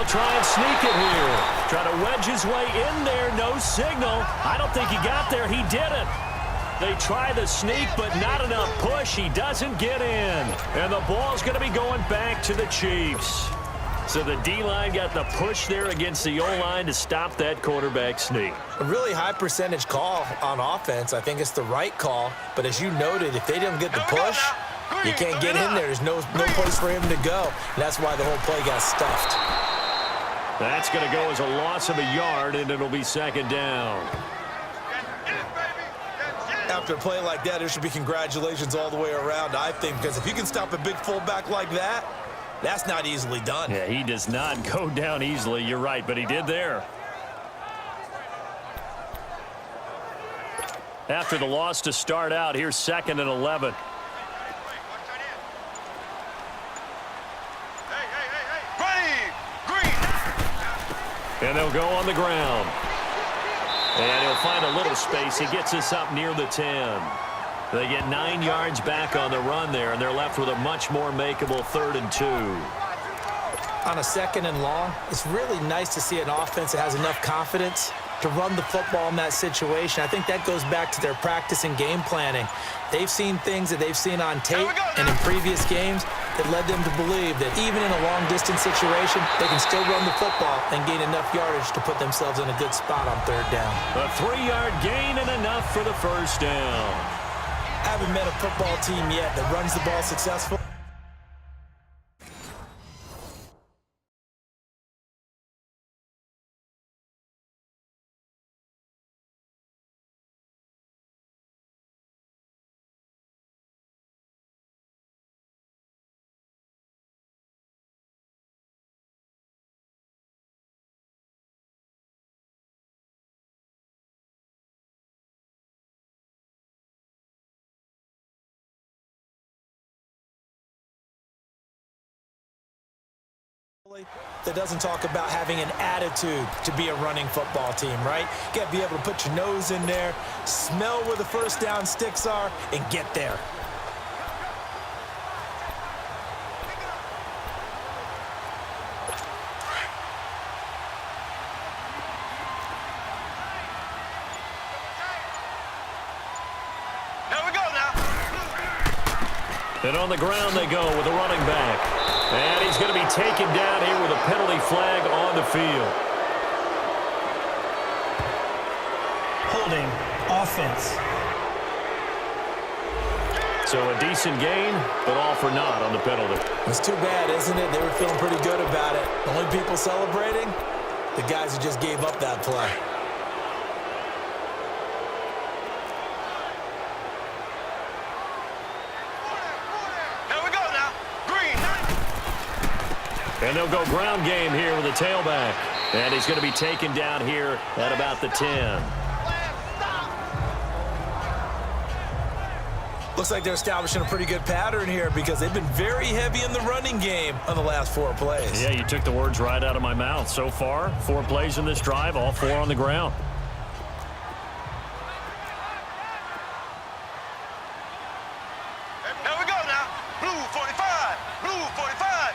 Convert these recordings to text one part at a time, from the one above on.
They'll try and sneak it here. Try to wedge his way in there. No signal. I don't think he got there. He didn't. They try the sneak, but not enough push. He doesn't get in. And the ball's going to be going back to the Chiefs. So the D-line got the push there against the O-line to stop that quarterback sneak. A really high percentage call on offense. I think it's the right call. But as you noted, if they don't get the push, you can't get in there. There's no place for him to go. And that's why the whole play got stuffed. That's going to go as a loss of a yard, and it'll be second down. After a play like that, there should be congratulations all the way around, I think, because if you can stop a big fullback like that, that's not easily done. Yeah, he does not go down easily. You're right, but he did there. After the loss to start out, here's 2nd and 11. And they'll go on the ground. And he'll find a little space. He gets us up near the 10. They get 9 yards back on the run there, and they're left with a much more makeable 3rd and 2. On a 2nd and long, it's really nice to see an offense that has enough confidence to run the football in that situation. I think that goes back to their practice and game planning. They've seen things that they've seen on tape and in previous games that led them to believe that even in a long-distance situation, they can still run the football and gain enough yardage to put themselves in a good spot on 3rd down. A 3-yard gain and enough for the first down. I haven't met a football team yet that runs the ball successful. That doesn't talk about having an attitude to be a running football team, right? You got to be able to put your nose in there, smell where the first down sticks are, and get there. Here we go now. And on the ground they go with a running back. And he's going to be taken down here with a penalty flag on the field. Holding offense. So a decent gain, but all for naught on the penalty. It's too bad, isn't it? They were feeling pretty good about it. The only people celebrating, the guys who just gave up that play. And they'll go ground game here with a tailback. And he's going to be taken down here at about the 10. Looks like they're establishing a pretty good pattern here because they've been very heavy in the running game on the last 4 plays. Yeah, you took the words right out of my mouth. So far, 4 plays in this drive, all 4 on the ground. Here we go now. Blue 45. Blue 45.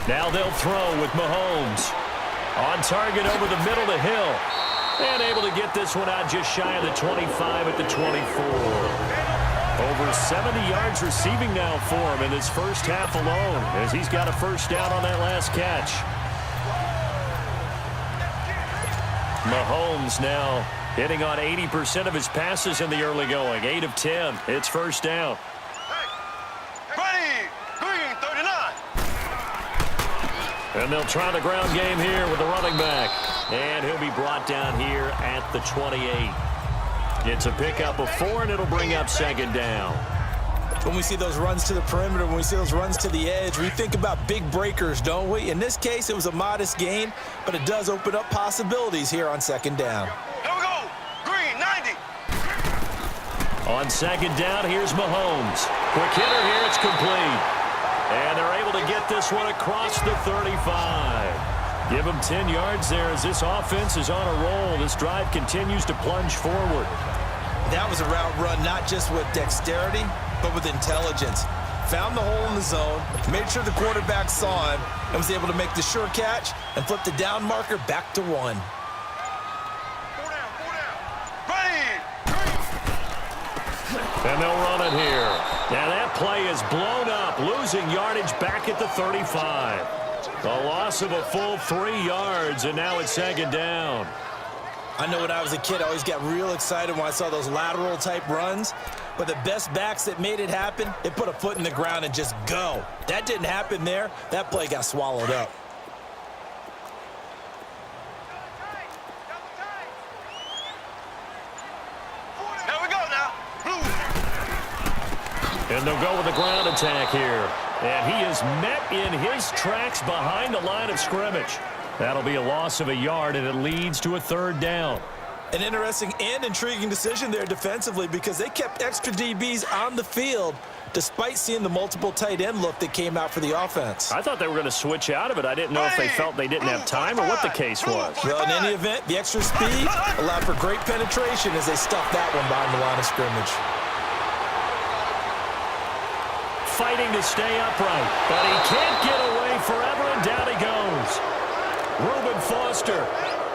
Now they'll throw with Mahomes. On target over the middle to Hill. And able to get this one out just shy of the 25 at the 24. Over 70 yards receiving now for him in his first half alone, as he's got a first down on that last catch. Mahomes now hitting on 80% of his passes in the early going. 8 of 10. It's first down. Ready. Green 39. And they'll try the ground game here with the running back. And he'll be brought down here at the 28. It's a pickup of 4, and it'll bring up second down. When we see those runs to the perimeter, when we see those runs to the edge, we think about big breakers, don't we? In this case, it was a modest gain, but it does open up possibilities here on second down. Here we go. Green 90. On second down, here's Mahomes. Quick hitter here, it's complete. And they're able to get this one across the 35. Give them 10 yards there as this offense is on a roll. This drive continues to plunge forward. That was a route run not just with dexterity, but with intelligence. found the hole in the zone, made sure the quarterback saw him, and was able to make the sure catch and flip the down marker back to 1. 4 down, 4 down. Ready. And they'll run it here. Now that play is blown up, losing yardage back at the 35. A loss of a full 3 yards, and now it's 2nd down. I know when I was a kid, I always got real excited when I saw those lateral-type runs. But the best backs that made it happen, they put a foot in the ground and just go. That didn't happen there. That play got swallowed up. Here we go now. Blue. And they'll go with the ground attack here. And he is met in his tracks behind the line of scrimmage. That'll be a loss of a yard, and it leads to a 3rd down. An interesting and intriguing decision there defensively because they kept extra DBs on the field despite seeing the multiple tight end look that came out for the offense. I thought they were going to switch out of it. I didn't know if they felt they didn't have time or what the case was. Well, in any event, the extra speed allowed for great penetration as they stuffed that one behind the line of scrimmage. Fighting to stay upright, but he can't get away forever, and down he goes. Reuben Foster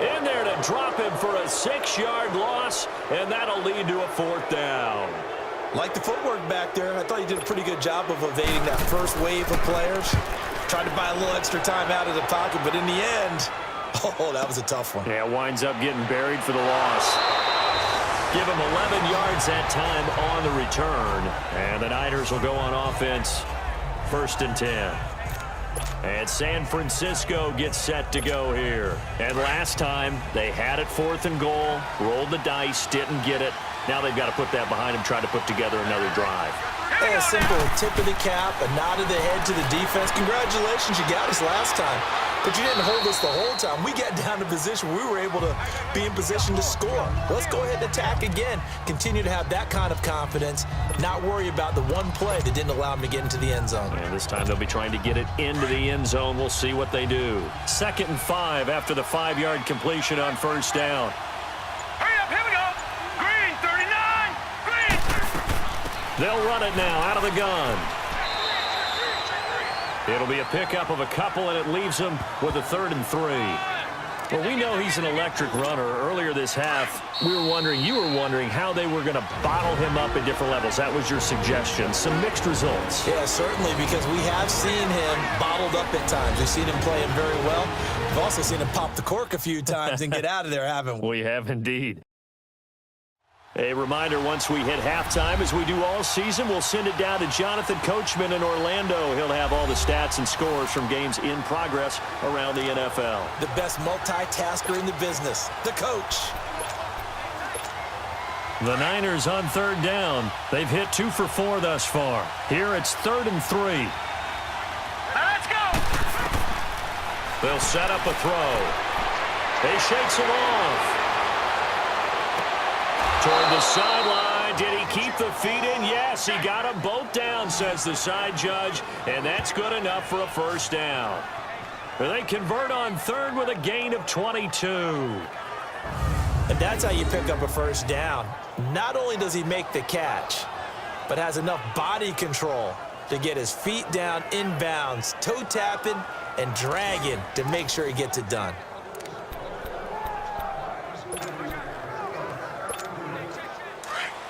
in there to drop him for a 6-yard loss, and that'll lead to a 4th down. Like the footwork back there, I thought he did a pretty good job of evading that first wave of players. Tried to buy a little extra time out of the pocket, but in the end, oh, that was a tough one. Yeah, winds up getting buried for the loss. Give him 11 yards that time on the return, and the Niners will go on offense, 1st and 10. And San Francisco gets set to go here. And last time, they had it 4th and goal, rolled the dice, didn't get it. Now they've got to put that behind them, try to put together another drive. Hey, a simple tip of the cap, a nod of the head to the defense. Congratulations, you got us last time. But you didn't hold us the whole time. We got down to position. We were able to be in position to score. Let's go ahead and attack again. Continue to have that kind of confidence, not worry about the one play that didn't allow them to get into the end zone. And this time they'll be trying to get it into the end zone. We'll see what they do. 2nd and 5 after the 5-yard completion on 1st down. Hurry up, here we go. Green, 39. Green. They'll run it now out of the gun. It'll be a pickup of a couple, and it leaves them with a 3rd and 3. Well, we know he's an electric runner. Earlier this half, you were wondering how they were going to bottle him up at different levels. That was your suggestion. Some mixed results. Yeah, certainly, because we have seen him bottled up at times. We've seen him playing very well. We've also seen him pop the cork a few times and get out of there, haven't we? We have indeed. A reminder, once we hit halftime, as we do all season, we'll send it down to Jonathan Coachman in Orlando. He'll have all the stats and scores from games in progress around the NFL. The best multitasker in the business, the coach. The Niners on 3rd down. They've hit 2 for 4 thus far. Here it's 3rd and 3. Now let's go. They'll set up a throw. He shakes him off. Toward the sideline. Did he keep the feet in? Yes, he got them both down, says the side judge, and that's good enough for a 1st down. They convert on 3rd with a gain of 22. And that's how you pick up a 1st down. Not only does he make the catch, but has enough body control to get his feet down inbounds, toe tapping and dragging to make sure he gets it done.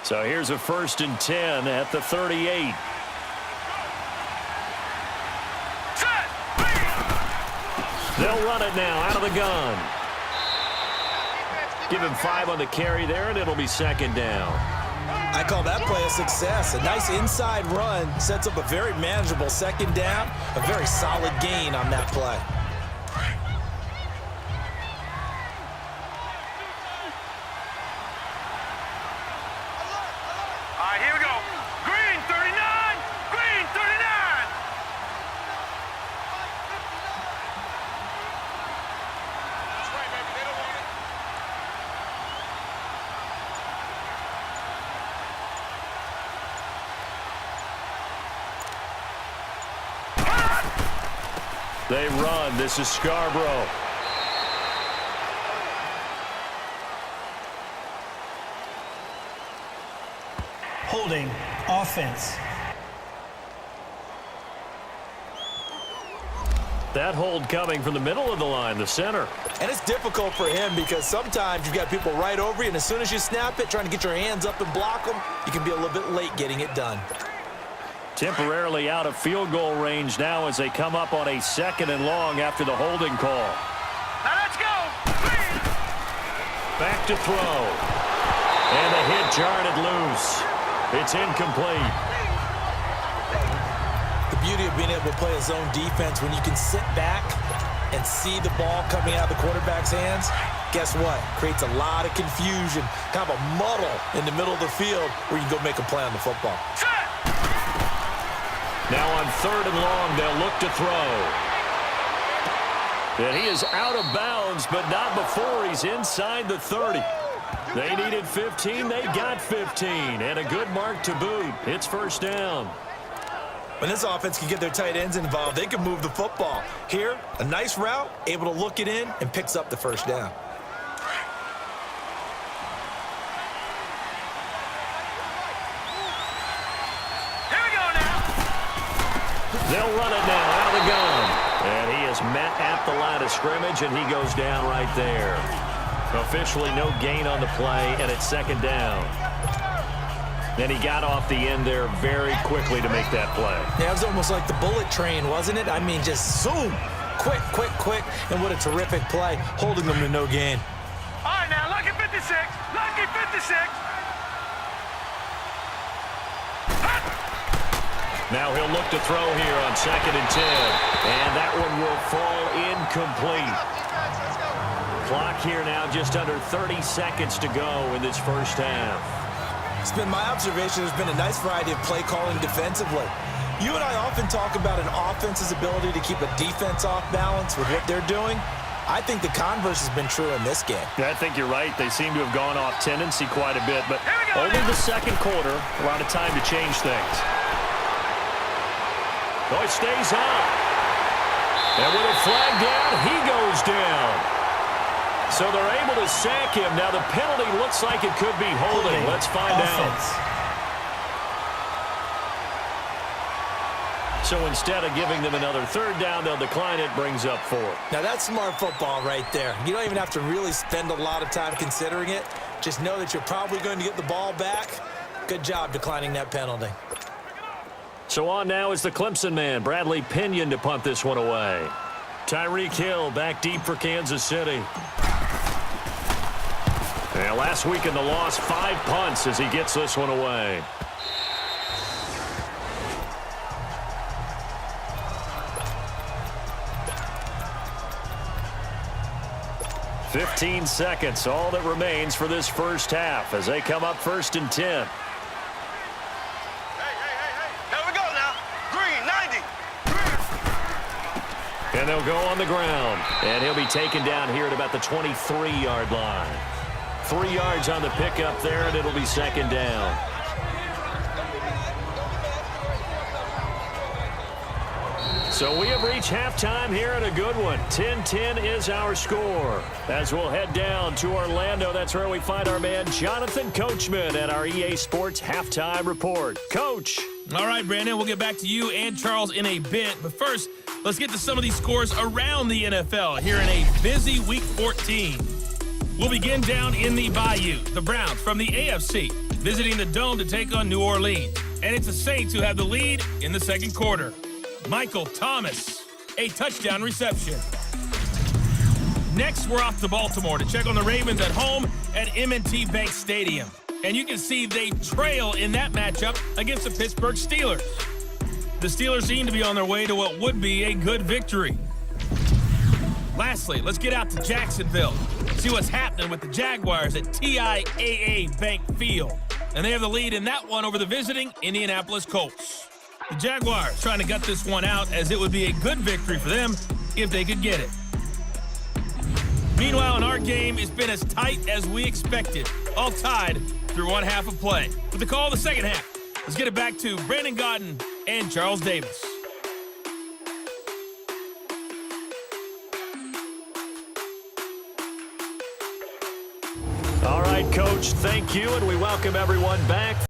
So here's a 1st and 10 at the 38. They'll run it now out of the gun. Give him 5 on the carry there, and it'll be 2nd down. I call that play a success. A nice inside run sets up a very manageable 2nd down, a very solid gain on that play. All right, here we go. Green, 39. Green, 39. That's right, baby. They don't want it. They run. This is Scarborough. Holding offense. That hold coming from the middle of the line, the center. And it's difficult for him because sometimes you've got people right over you, and as soon as you snap it, trying to get your hands up and block them, you can be a little bit late getting it done. Temporarily out of field goal range now as they come up on a 2nd and long after the holding call. Now let's go. Back to throw. And the hit jarred it loose. It's incomplete. The beauty of being able to play a zone defense, when you can sit back and see the ball coming out of the quarterback's hands, guess what? Creates a lot of confusion, kind of a muddle in the middle of the field where you can go make a play on the football. Now on 3rd and long, they'll look to throw. And he is out of bounds, but not before he's inside the 30. They needed 15. They got 15. And a good mark to boot. It's 1st down. When this offense can get their tight ends involved, they can move the football. Here, a nice route, able to look it in, and picks up the 1st down. Here we go now. They'll run it now out of the gun. And he is met at the line of scrimmage, and he goes down right there. Officially no gain on the play, and it's 2nd down. Then he got off the end there very quickly to make that play. Yeah, it was almost like the bullet train, wasn't it? I mean, just zoom. Quick, quick, quick. And what a terrific play, holding them to no gain. All right, now, lucky 56. Lucky 56. Now he'll look to throw here on 2nd and 10. And that one will fall incomplete. Clock here now just under 30 seconds to go in this 1st half. It's been my observation there's been a nice variety of play calling defensively. You and I often talk about an offense's ability to keep a defense off balance with what they're doing. I think the converse has been true in this game. Yeah, I think you're right. They seem to have gone off tendency quite a bit, but only the 2nd quarter, a lot of time to change things. Oh, it stays up. And with a flag down, he goes down. So they're able to sack him. Now the penalty looks like it could be holding. Let's find out. So instead of giving them another 3rd down, they'll decline it, brings up 4. Now that's smart football right there. You don't even have to really spend a lot of time considering it. Just know that you're probably going to get the ball back. Good job declining that penalty. So on now is the Clemson man, Bradley Pinion, to punt this one away. Tyreek Hill back deep for Kansas City. And last week in the loss, 5 punts as he gets this one away. "15 seconds, all that remains for this 1st half as they come up 1st and 10. Here we go now. Green, 90. And they'll go on the ground. And he'll be taken down here at about the 23-yard line. 3 yards on the pickup there, and it'll be 2nd down. So we have reached halftime here and a good one. 10-10 is our score. As we'll head down to Orlando, that's where we find our man Jonathan Coachman at our EA Sports Halftime Report. Coach. All right, Brandon, we'll get back to you and Charles in a bit. But first, let's get to some of these scores around the NFL here in a busy Week 14. We'll begin down in the Bayou. The Browns from the AFC visiting the Dome to take on New Orleans. And it's the Saints who have the lead in the 2nd quarter. Michael Thomas, a touchdown reception. Next, we're off to Baltimore to check on the Ravens at home at M&T Bank Stadium. And you can see they trail in that matchup against the Pittsburgh Steelers. The Steelers seem to be on their way to what would be a good victory. Lastly, let's get out to Jacksonville. See what's happening with the Jaguars at TIAA Bank Field. And they have the lead in that one over the visiting Indianapolis Colts. The Jaguars trying to gut this one out as it would be a good victory for them if they could get it. Meanwhile, in our game, it's been as tight as we expected, all tied through 1 half of play. With the call of the 2nd half, let's get it back to Brandon Godden and Charles Davis. All right, Coach, thank you, and we welcome everyone back.